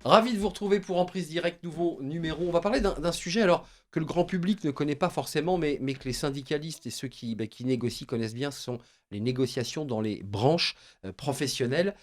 Ravi de vous retrouver pour Emprise Direct, nouveau numéro. On va parler d'un sujet alors que le grand public ne connaît pas forcément, mais que les syndicalistes et ceux qui négocient connaissent bien, ce sont les négociations dans les branches professionnelles.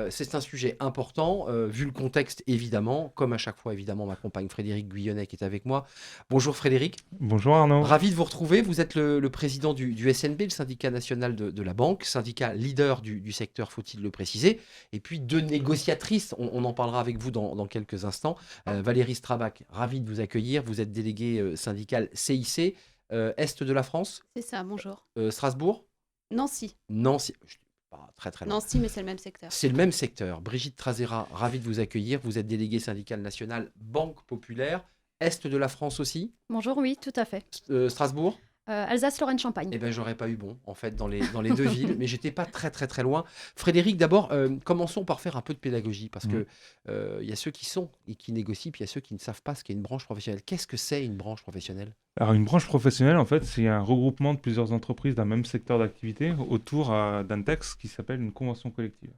C'est un sujet important, vu le contexte évidemment. Comme à chaque fois, évidemment, ma compagne Frédéric Guyonnet qui est avec moi. Bonjour Frédéric. Bonjour Arnaud. Ravi de vous retrouver. Vous êtes le président du SNB, le syndicat national de la banque, syndicat leader du secteur, faut-il le préciser. Et puis deux négociatrices, on en parlera avec vous dans quelques instants. Valérie Strabach, ravi de vous accueillir. Vous êtes déléguée syndicale CIC, Est de la France, C'est ça, bonjour. Strasbourg, Nancy. Nancy. Je suis pas très très loin. Nancy, mais c'est le même secteur. C'est le même secteur. Brigitte Trazera, ravi de vous accueillir. Vous êtes déléguée syndicale nationale Banque Populaire, Est de la France aussi, Bonjour, oui, tout à fait. Strasbourg. Alsace-Lorraine-Champagne. Eh ben, j'aurais pas eu bon, en fait, dans les deux villes, mais j'étais pas très, très, très loin. Frédéric, d'abord, commençons par faire un peu de pédagogie, parce que il y a ceux qui sont et qui négocient, puis il y a ceux qui ne savent pas ce qu'est une branche professionnelle. Qu'est-ce que c'est une branche professionnelle? Alors une branche professionnelle, en fait, c'est un regroupement de plusieurs entreprises d'un même secteur d'activité autour d'un texte qui s'appelle une convention collective.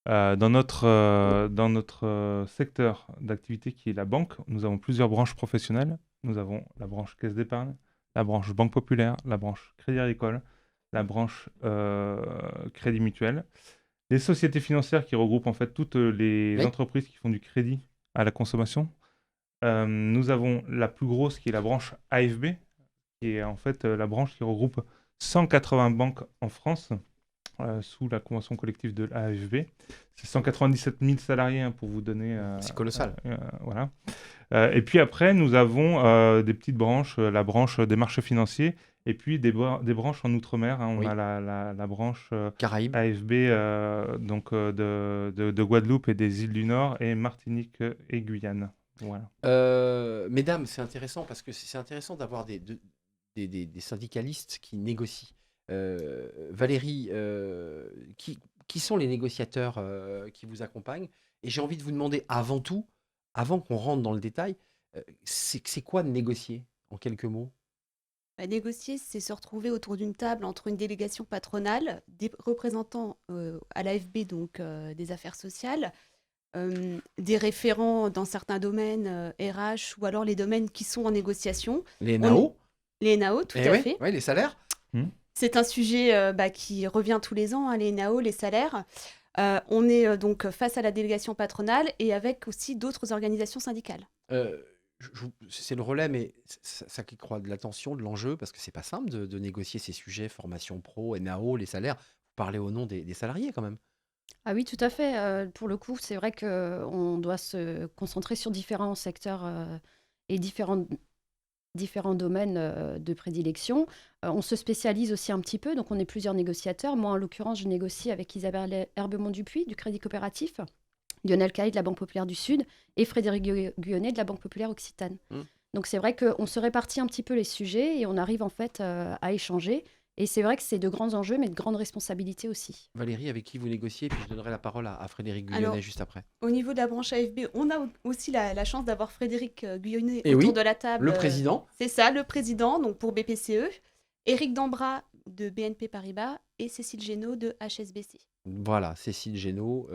Dans notre secteur d'activité qui est la banque, nous avons plusieurs branches professionnelles. Nous avons la branche caisse d'épargne, la branche banque populaire, la branche crédit agricole, la branche crédit mutuel. Les sociétés financières qui regroupent en fait toutes les Oui. entreprises qui font du crédit à la consommation. Nous avons la plus grosse qui est la branche AFB, qui est en fait la branche qui regroupe 180 banques en France sous la convention collective de l'AFB. C'est 197 000 salariés pour vous donner. C'est colossal. Voilà. Et puis après, nous avons des petites branches, la branche des marchés financiers, et puis des branches en Outre-mer. On Oui. a la branche Caraïbes. AFB donc, de Guadeloupe et des îles du Nord, et Martinique et Guyane. Voilà. Mesdames, c'est intéressant parce que c'est intéressant d'avoir des syndicalistes qui négocient. Valérie, qui sont les négociateurs qui vous accompagnent? Et j'ai envie de vous demander avant tout, avant qu'on rentre dans le détail, c'est quoi de négocier en quelques mots? Négocier, c'est se retrouver autour d'une table entre une délégation patronale, des représentants à l'AFB, donc des affaires sociales, des référents dans certains domaines RH ou alors les domaines qui sont en négociation. Les On- NAO? Les NAO, tout Eh à oui, fait. ouais, les salaires? C'est un sujet qui revient tous les ans, hein, les NAO, les salaires. On est donc face à la délégation patronale et avec aussi d'autres organisations syndicales. Euh, c'est le relais, mais ça qui croit de l'attention, de l'enjeu, parce que c'est pas simple de négocier ces sujets, formation pro, NAO, les salaires. Vous parlez au nom des salariés quand même. Ah oui, tout à fait. Pour le coup, c'est vrai qu'on doit se concentrer sur différents secteurs et différents domaines de prédilection. On se spécialise aussi un petit peu, donc on est plusieurs négociateurs. Moi, en l'occurrence, je négocie avec Isabelle Herbemont-Dupuis du Crédit Coopératif, Lionel Caillé de la Banque Populaire du Sud et Frédéric Guyonnet de la Banque Populaire Occitane. Mm. Donc c'est vrai qu'on se répartit un petit peu les sujets et on arrive en fait à échanger. Et c'est vrai que c'est de grands enjeux, mais de grandes responsabilités aussi. Valérie, avec qui vous négociez, puis je donnerai la parole à Frédéric Guyonnet Alors, juste après. Au niveau de la branche AFB, on a aussi la chance d'avoir Frédéric Guyonnet Eh autour oui, de la table. le président. C'est ça, le président, donc pour BPCE, Éric Dambras de BNP Paribas et Cécile Génaud de HSBC. Voilà, Cécile Génaud.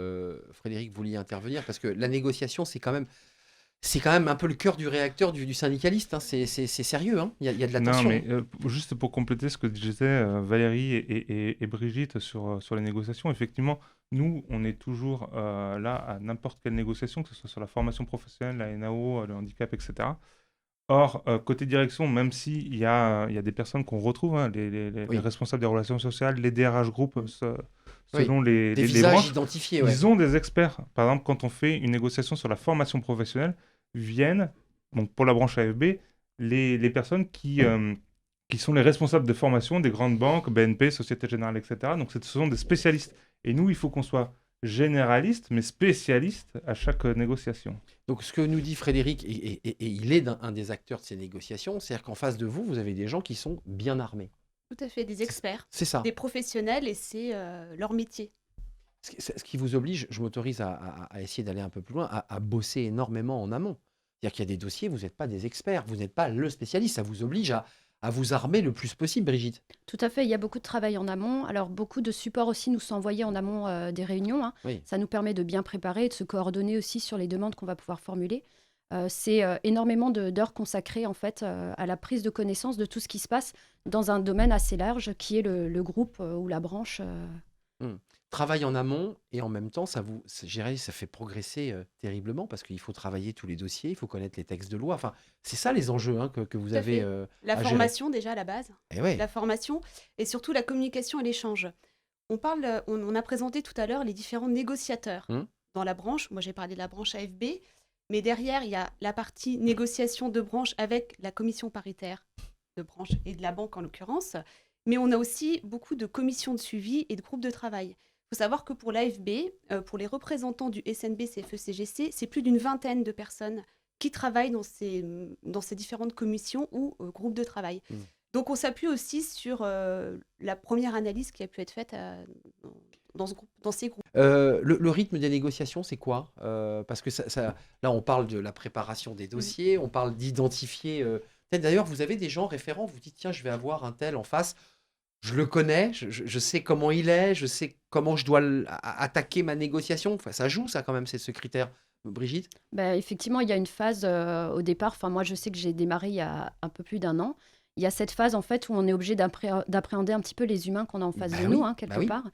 Frédéric, vous vouliez intervenir parce que la négociation, c'est quand même un peu le cœur du réacteur du syndicaliste. Hein. C'est sérieux, hein. Il y a de la Non, tension. mais juste pour compléter ce que disaient Valérie et Brigitte sur les négociations, effectivement, nous, on est toujours là à n'importe quelle négociation, que ce soit sur la formation professionnelle, la NAO, le handicap, etc. Or, côté direction, même s'il y a des personnes qu'on retrouve, hein, les Oui. responsables des relations sociales, les DRH groupes, selon Des les visages branches, identifiés, ouais. ils ont des experts. Par exemple, quand on fait une négociation sur la formation professionnelle, viennent, donc pour la branche AFB, les personnes qui sont les responsables de formation des grandes banques, BNP, Société Générale, etc. Donc ce sont des spécialistes. Et nous, il faut qu'on soit généraliste, mais spécialiste à chaque négociation. Donc, ce que nous dit Frédéric, et il est un des acteurs de ces négociations, c'est-à-dire qu'en face de vous, vous avez des gens qui sont bien armés. Tout à fait, des experts, C'est ça. des professionnels et c'est leur métier. Ce qui vous oblige, je m'autorise à essayer d'aller un peu plus loin, à bosser énormément en amont. C'est-à-dire qu'il y a des dossiers, vous n'êtes pas des experts, vous n'êtes pas le spécialiste. Ça vous oblige à à vous armer le plus possible, Brigitte. Tout à fait, il y a beaucoup de travail en amont. Alors, beaucoup de supports aussi nous sont envoyés en amont des réunions, hein. Oui. Ça nous permet de bien préparer et de se coordonner aussi sur les demandes qu'on va pouvoir formuler. C'est énormément d'heures consacrées en fait à la prise de connaissance de tout ce qui se passe dans un domaine assez large qui est le groupe ou la branche. Hmm. Travail en amont et en même temps, je dirais, ça fait progresser terriblement parce qu'il faut travailler tous les dossiers, il faut connaître les textes de loi. Enfin, c'est ça les enjeux hein, que vous Tout à avez fait. La à gérer. formation déjà à la base, Eh ouais. la formation et surtout la communication et l'échange. On a présenté tout à l'heure les différents négociateurs Hmm. dans la branche. Moi, j'ai parlé de la branche AFB, mais derrière, il y a la partie négociation de branche avec la commission paritaire de branche et de la banque en l'occurrence. Mais on a aussi beaucoup de commissions de suivi et de groupes de travail. Il faut savoir que pour l'AFB, pour les représentants du SNB, CFE-CGC, c'est plus d'une vingtaine de personnes qui travaillent dans ces différentes commissions ou groupes de travail. Hmm. Donc on s'appuie aussi sur la première analyse qui a pu être faite dans ces groupes. Le rythme des négociations, c'est quoi? Parce que là, on parle de la préparation des dossiers, on parle d'identifier. Peut-être d'ailleurs, vous avez des gens référents, vous dites, tiens, je vais avoir un tel en face, je le connais, je sais comment il est, je sais comment je dois attaquer ma négociation. Enfin, ça joue, ça, quand même, c'est ce critère. Brigitte? Ben, effectivement, il y a une phase au départ. Enfin, moi, je sais que j'ai démarré il y a un peu plus d'1 an. Il y a cette phase en fait où on est obligé d'appréhender un petit peu les humains qu'on a en face Bah de oui, nous, hein, bah quelque oui. part.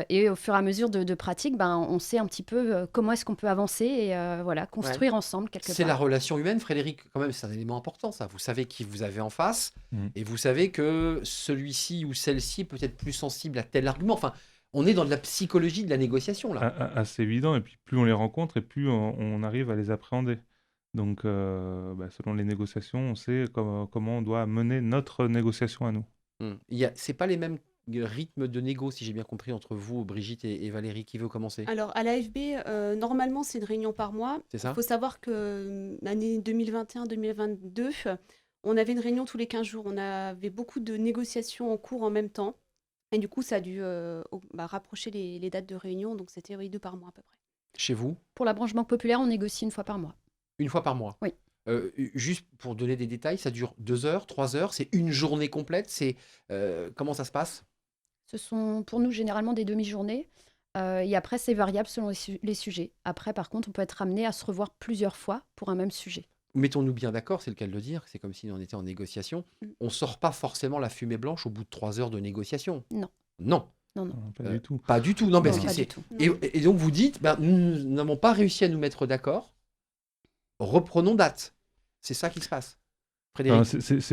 Et au fur et à mesure de pratique, ben, on sait un petit peu comment est-ce qu'on peut avancer et voilà, construire ensemble quelque C'est la part. relation humaine, Frédéric, quand même, c'est un élément important, ça. Vous savez qui vous avez en face, Mhm. et vous savez que celui-ci ou celle-ci est peut-être plus sensible à tel argument. Enfin, on est dans de la psychologie de la négociation, là. Assez évident, et puis plus on les rencontre, et plus on arrive à les appréhender. Donc, selon les négociations, on sait comment on doit mener notre négociation à nous. C'est pas les mêmes rythmes de négo, si j'ai bien compris, entre vous, Brigitte et Valérie. Qui veut commencer? Alors à l'AFB, normalement c'est une réunion par mois. C'est Il ça? faut savoir que l'année 2021-2022, on avait une réunion tous les 15 jours. On avait beaucoup de négociations en cours en même temps. Et du coup, ça a dû rapprocher les dates de réunion. Donc c'était 2 par mois à peu près. Chez vous? Pour la branche Banque Populaire, on négocie 1 fois par mois. Une fois par mois? Oui. Juste pour donner des détails, ça dure 2 heures, 3 heures? C'est une journée complète? Comment ça se passe? Ce sont pour nous généralement des demi-journées. Et après, c'est variable selon les sujets. Après, par contre, on peut être amené à se revoir plusieurs fois pour un même sujet. Mettons-nous bien d'accord, c'est le cas de le dire, c'est comme si on était en négociation. On sort pas forcément la fumée blanche au bout de 3 heures de négociation. Non. Non, Non, non. Non, pas du tout. pas du tout. Non, mais Non, pas du tout. Et donc vous dites, nous n'avons pas réussi à nous mettre d'accord, reprenons date. C'est ça qui se passe. Non, Frédéric?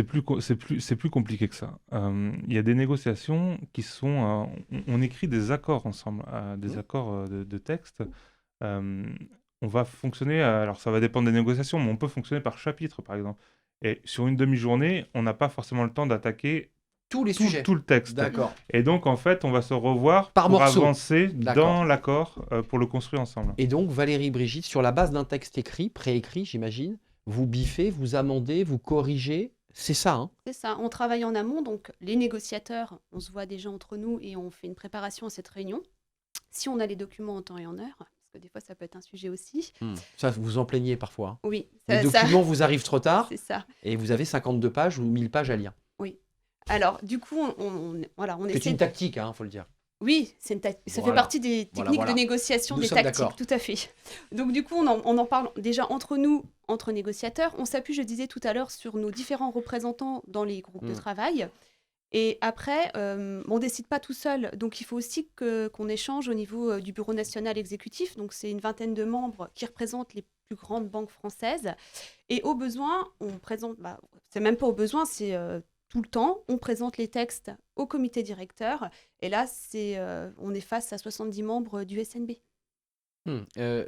c'est plus compliqué que ça. Il y a des négociations qui sont... on écrit des accords ensemble, des accords de texte. On va fonctionner... alors, ça va dépendre des négociations, mais on peut fonctionner par chapitre, par exemple. Et sur une demi-journée, on n'a pas forcément le temps d'attaquer Tous les sujets. tout le texte. D'accord. Et donc, en fait, on va se revoir Par pour morceau. avancer D'accord. dans l'accord, pour le construire ensemble. Et donc, Valérie, Brigitte, sur la base d'un texte écrit, préécrit, j'imagine, vous biffez, vous amendez, vous corrigez. C'est ça, hein? C'est ça, on travaille en amont, donc les négociateurs, on se voit déjà entre nous et on fait une préparation à cette réunion. Si on a les documents en temps et en heure, parce que des fois ça peut être un sujet aussi. Ça, vous en plaignez parfois, hein. Oui, Les documents vous arrivent trop tard c'est ça. et vous avez 52 pages ou 1000 pages à lire. Alors du coup, on C'est essaie une tactique, hein, faut le dire. Oui, ça fait Voilà. partie des techniques Voilà. de négociation, Nous des sommes tactiques, d'accord. tout à fait. Donc du coup, on en parle déjà entre nous, entre négociateurs. On s'appuie, je disais tout à l'heure, sur nos différents représentants dans les groupes de travail. Et après, on ne décide pas tout seul. Donc il faut aussi qu'on échange au niveau du Bureau national exécutif. Donc c'est une vingtaine de membres qui représentent les plus grandes banques françaises. Et au besoin, on présente, c'est même pas au besoin, c'est... tout le temps, on présente les textes au comité directeur. Et là, on est face à 70 membres du SNB.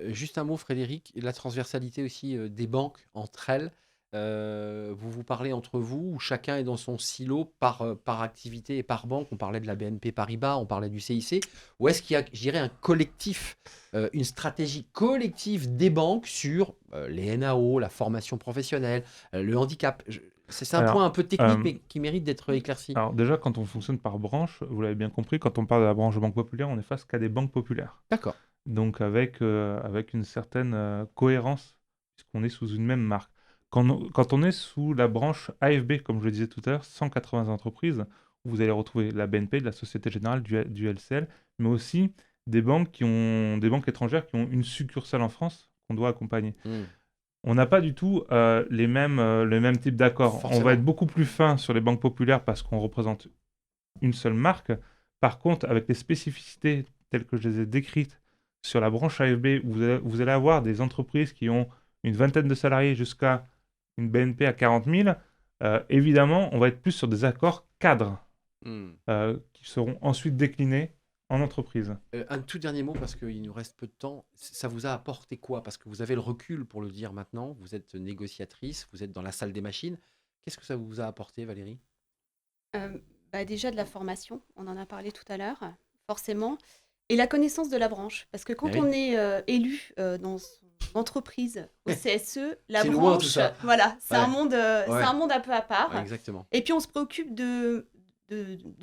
Juste un mot, Frédéric, la transversalité aussi des banques entre elles. Vous parlez entre vous, ou chacun est dans son silo par activité et par banque. On parlait de la BNP Paribas, on parlait du CIC. Ou est-ce qu'il y a, je dirais, un collectif, une stratégie collective des banques sur les NAO, la formation professionnelle, le handicap? C'est un Alors, point un peu technique, mais qui mérite d'être éclairci. Alors déjà, quand on fonctionne par branche, vous l'avez bien compris, quand on parle de la branche Banque Populaire, on est face qu'à des banques populaires. D'accord. Donc avec une certaine cohérence, puisqu'on est sous une même marque. Quand on est sous la branche AFB, comme je le disais tout à l'heure, 180 entreprises, vous allez retrouver la BNP, de la Société Générale, du LCL, mais aussi des banques étrangères qui ont une succursale en France qu'on doit accompagner. Hmm. On n'a pas du tout les mêmes types d'accords. On Forcément. va être beaucoup plus fin sur les banques populaires parce qu'on représente une seule marque. Par contre, avec les spécificités telles que je les ai décrites sur la branche AFB, où vous allez avoir des entreprises qui ont une vingtaine de salariés jusqu'à une BNP à 40 000, évidemment, on va être plus sur des accords cadres Hmm. qui seront ensuite déclinés en entreprise. Un tout dernier mot, parce qu'il nous reste peu de temps. Ça vous a apporté quoi? Parce que vous avez le recul pour le dire maintenant. Vous êtes négociatrice, vous êtes dans la salle des machines. Qu'est-ce que ça vous a apporté, Valérie? Déjà de la formation, on en a parlé tout à l'heure, forcément, et la connaissance de la branche. Parce que quand Ah oui. on est élu dans son entreprise au CSE, la C'est branche, loin, tout ça. voilà, c'est Ouais. un monde, c'est un monde un peu à part. Ouais, exactement. Et puis on se préoccupe de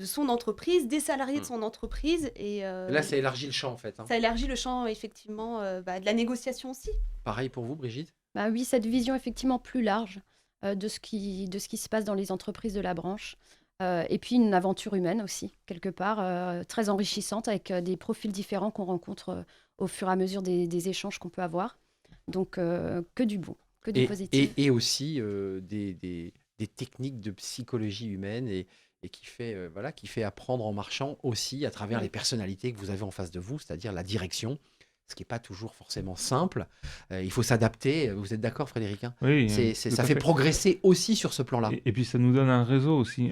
son entreprise, des salariés de son entreprise, et Là, ça élargit le champ, en fait. Hein. ça élargit le champ, effectivement, de la négociation aussi. Pareil pour vous, Brigitte? Bah oui, cette vision effectivement plus large de ce qui se passe dans les entreprises de la branche. Et puis une aventure humaine aussi, quelque part, très enrichissante, avec des profils différents qu'on rencontre au fur et à mesure des échanges qu'on peut avoir. Donc, que du bon, que du positif. Et aussi des techniques de psychologie humaine et qui fait apprendre en marchant aussi à travers Oui. les personnalités que vous avez en face de vous, c'est-à-dire la direction, ce qui n'est pas toujours forcément simple. Il faut s'adapter. Vous êtes d'accord, Frédéric? Hein? Oui, tout Ça à fait fait. progresser aussi sur ce plan-là. Et puis ça nous donne un réseau aussi.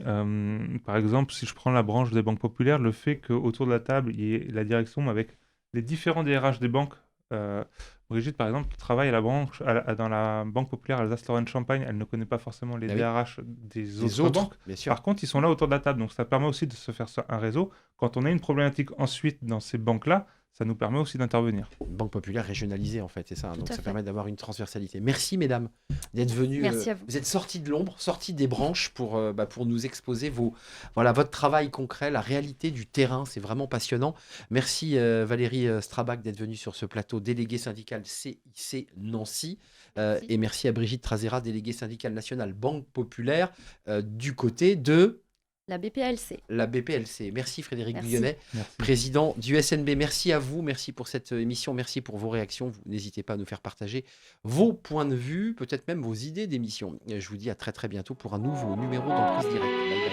Par exemple, si je prends la branche des banques populaires, le fait qu'autour de la table, il y ait la direction avec les différents DRH des banques. Brigitte, par exemple, qui travaille dans la banque populaire Alsace-Lorraine-Champagne, elle ne connaît pas forcément les Ah oui. DRH des Les autres banques. bien sûr. Par contre, ils sont là autour de la table. Donc ça permet aussi de se faire un réseau. Quand on a une problématique ensuite dans ces banques-là, ça nous permet aussi d'intervenir. Banque populaire régionalisée, en fait, c'est ça. Hein. Tout Donc à ça fait. permet d'avoir une transversalité. Merci, mesdames, d'être venues. Merci à vous. Vous êtes sorties de l'ombre, sorties des branches pour nous exposer votre travail concret, la réalité du terrain. C'est vraiment passionnant. Merci, Valérie Strabag, d'être venue sur ce plateau, déléguée syndicale CIC Nancy. Merci. Et merci à Brigitte Trazera, déléguée syndicale nationale Banque populaire, du côté de La BPLC. la BPLC. Merci, Frédéric Merci. Bouillonnet, Merci. président du SNB. Merci à vous, merci pour cette émission, merci pour vos réactions. Vous n'hésitez pas à nous faire partager vos points de vue, peut-être même vos idées d'émission. Je vous dis à très très bientôt pour un nouveau numéro d'Emprise Directe. Bye bye.